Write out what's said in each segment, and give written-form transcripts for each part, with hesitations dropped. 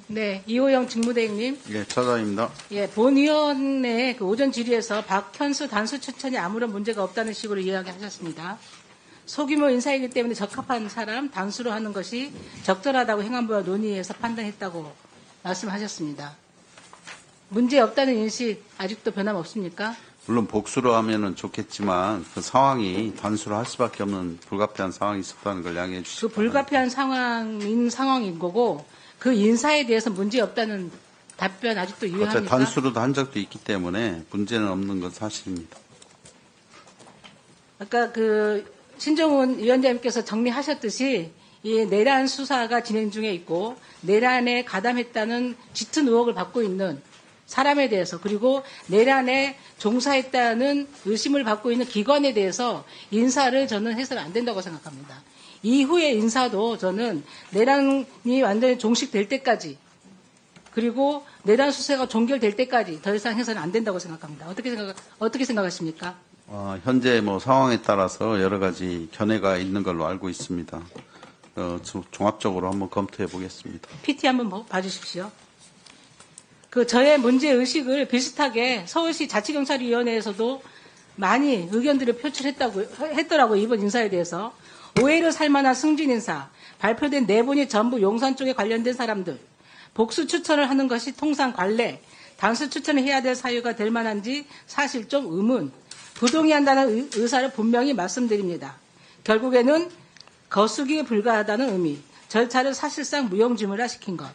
네, 이호영 직무대행님. 예, 차장입니다. 예, 본위원회 그 오전 질의에서 박현수 단수 추천이 아무런 문제가 없다는 식으로 이야기하셨습니다. 소규모 인사이기 때문에 적합한 사람 단수로 하는 것이 적절하다고 행안부와 논의해서 판단했다고 말씀하셨습니다. 문제 없다는 인식 아직도 변함없습니까? 물론 복수로 하면은 좋겠지만 그 상황이 단수로 할 수밖에 없는 불가피한 상황이 있었다는 걸 양해해 주시기 그 불가피한 상황인 거고 그 인사에 대해서 문제 없다는 답변 아직도 어차피 유효합니까? 단수로도 한 적도 있기 때문에 문제는 없는 건 사실입니다. 아까 그 신정훈 위원장님께서 정리하셨듯이 이 내란 수사가 진행 중에 있고 내란에 가담했다는 짙은 의혹을 받고 있는 사람에 대해서 그리고 내란에 종사했다는 의심을 받고 있는 기관에 대해서 인사를 저는 해서는 안 된다고 생각합니다. 이후의 인사도 저는 내란이 완전히 종식될 때까지 그리고 내란 수사가 종결될 때까지 더 이상 해서는 안 된다고 생각합니다. 어떻게 생각하십니까? 현재 뭐 상황에 따라서 여러 가지 견해가 있는 걸로 알고 있습니다. 종합적으로 한번 검토해 보겠습니다. PT 한번 봐주십시오. 그 저의 문제 의식을 비슷하게 서울시 자치경찰위원회에서도 많이 의견들을 표출했더라고요. 이번 인사에 대해서. 오해를 살만한 승진 인사, 발표된 내분이 전부 용산 쪽에 관련된 사람들, 복수 추천을 하는 것이 통상 관례, 단수 추천을 해야 될 사유가 될 만한지 사실 좀 의문, 부동의한다는 의사를 분명히 말씀드립니다. 결국에는 거수기에 불과하다는 의미, 절차를 사실상 무용지물화시킨 것.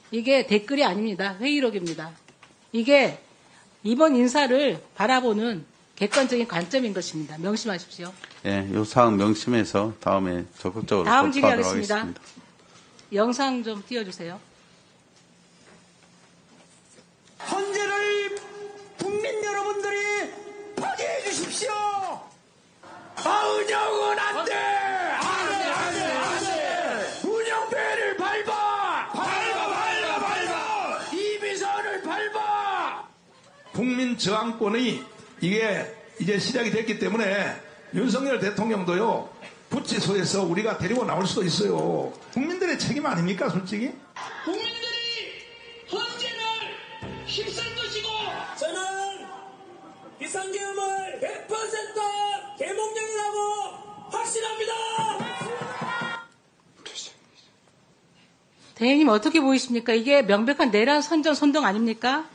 이게 댓글이 아닙니다. 회의록입니다. 이게 이번 인사를 바라보는 객관적인 관점인 것입니다. 명심하십시오. 예, 이 사항 명심해서 다음에 적극적으로 다음 검토하도록 질의하겠습니다. 하겠습니다. 영상 좀 띄워주세요. 헌재를 국민 여러분들이 파괴해 주십시오. 운영은 안 돼. 안 돼. 운영배를 밟아. 이비선을 밟아. 국민 저항권이 이게 이제 시작이 됐기 때문에 윤석열 대통령도요. 구치소에서 우리가 데리고 나올 수도 있어요. 국민들의 책임 아닙니까, 솔직히? 국민들이 헌재를 힘쓴 것이고 저는 비상계엄을 100% 계몽령을 하고 확신합니다. 대행님 어떻게 보이십니까? 이게 명백한 내란 선전 선동 아닙니까?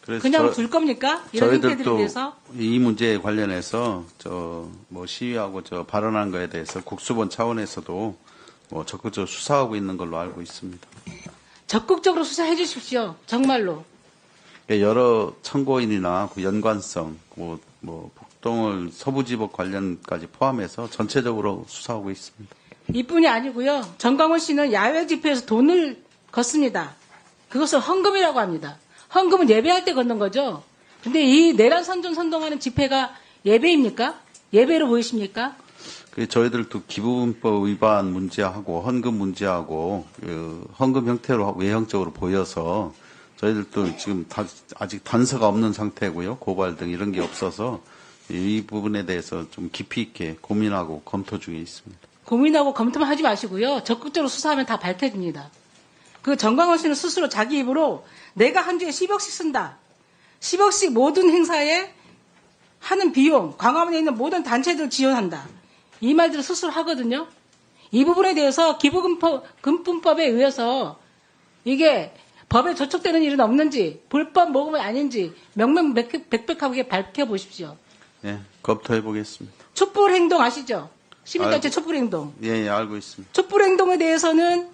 그래서 그냥 둘 겁니까? 이런 행태들에 저희들도 대해서? 이 문제에 관련해서 뭐 시위하고 발언한 거에 대해서 국수본 차원에서도 뭐 적극적으로 수사하고 있는 걸로 알고 있습니다. 적극적으로 수사해 주십시오. 정말로. 여러 참고인이나 그 연관성, 뭐 북동을 서부지법 관련까지 포함해서 전체적으로 수사하고 있습니다. 이뿐이 아니고요. 정광훈 씨는 야외 집회에서 돈을 걷습니다. 그것을 헌금이라고 합니다. 헌금은 예배할 때 걷는 거죠. 근데 이 내란 선전 선동하는 집회가 예배입니까? 예배로 보이십니까? 저희들도 기부금법 위반 문제하고 헌금 문제하고 헌금 형태로 외형적으로 보여서 저희들도 지금 아직 단서가 없는 상태고요. 고발 등 이런 게 없어서 이 부분에 대해서 좀 깊이 있게 고민하고 검토 중에 있습니다. 고민하고 검토만 하지 마시고요. 적극적으로 수사하면 다 밝혀집니다. 그 정광훈 씨는 스스로 자기 입으로 내가 한 주에 10억씩 쓴다. 10억씩 모든 행사에 하는 비용, 광화문에 있는 모든 단체들 지원한다. 이 말들을 스스로 하거든요. 이 부분에 대해서 기부금품법에 의해서 이게 법에 저촉되는 일은 없는지 불법 모금이 아닌지 명명백백하게 밝혀보십시오. 예, 검토해 보겠습니다. 촛불행동 아시죠? 시민단체 촛불행동. 예, 알고 있습니다. 촛불행동에 대해서는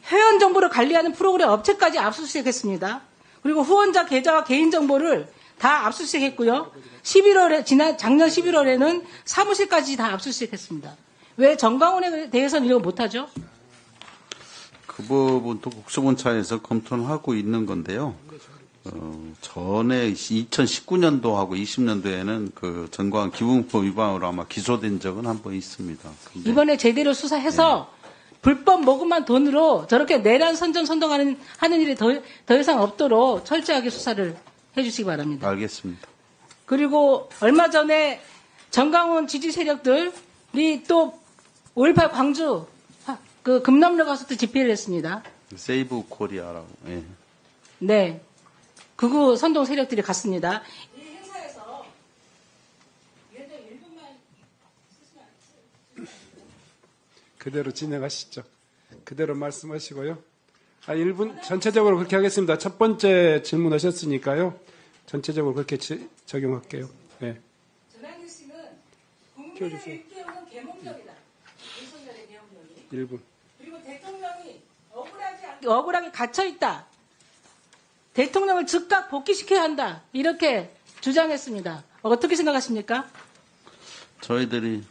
회원 정보를 관리하는 프로그램 업체까지 압수수색했습니다. 그리고 후원자 계좌와 개인정보를 다 압수수색했고요. 작년 11월에는 사무실까지 다 압수수색했습니다. 왜 정광훈에 대해서는 이거 못하죠? 그 부분도 국수본차에서 검토는 하고 있는 건데요. 전에 2019년도하고 20년도에는 그 정광훈 기부금법 위반으로 아마 기소된 적은 한 번 있습니다. 이번에 제대로 수사해서 불법 모금한 돈으로 저렇게 내란 선전 선동하는 일이 더 이상 없도록 철저하게 수사를 해주시기 바랍니다. 알겠습니다. 그리고 얼마 전에 정광훈 지지 세력들이 또 5.18 광주 그 금남로 가서 또 집회를 했습니다. 세이브 코리아라고. 예. 네. 극우 선동 세력들이 갔습니다. 이 행사에서 위원장 1분만 쓰시면 안 돼요? 그대로 진행하시죠. 그대로 말씀하시고요. 1분 전체적으로 그렇게 하겠습니다. 첫 번째 질문하셨으니까요. 전체적으로 그렇게 적용할게요. 네. 전환기 씨는 국민을 키워주세요. 일깨우는 계몽적이다. 윤석열의 계몽적이. 1분. 그리고 대통령이 억울하게 갇혀 있다. 대통령을 즉각 복귀시켜야 한다. 이렇게 주장했습니다. 어떻게 생각하십니까? 저희들이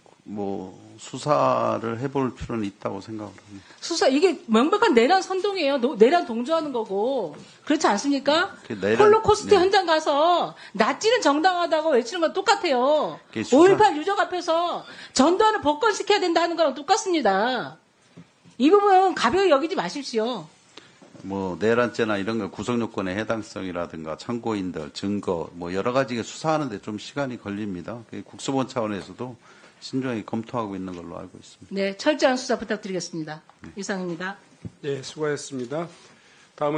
수사를 해볼 필요는 있다고 생각을 합니다. 수사 이게 명백한 내란 선동이에요. 내란 동조하는 거고 그렇지 않습니까? 홀로코스트 네. 현장 가서 나치는 정당하다고 외치는 건 똑같아요. 5.18 유족 앞에서 전두환을 복권시켜야 된다는 거랑 똑같습니다. 이 부분 가벼이 여기지 마십시오. 내란죄나 이런 거 구속요건의 해당성이라든가 참고인들, 증거, 여러 가지 수사하는데 좀 시간이 걸립니다. 국수본 차원에서도 신중하게 검토하고 있는 걸로 알고 있습니다. 네, 철저한 수사 부탁드리겠습니다. 이상입니다. 네, 수고하셨습니다.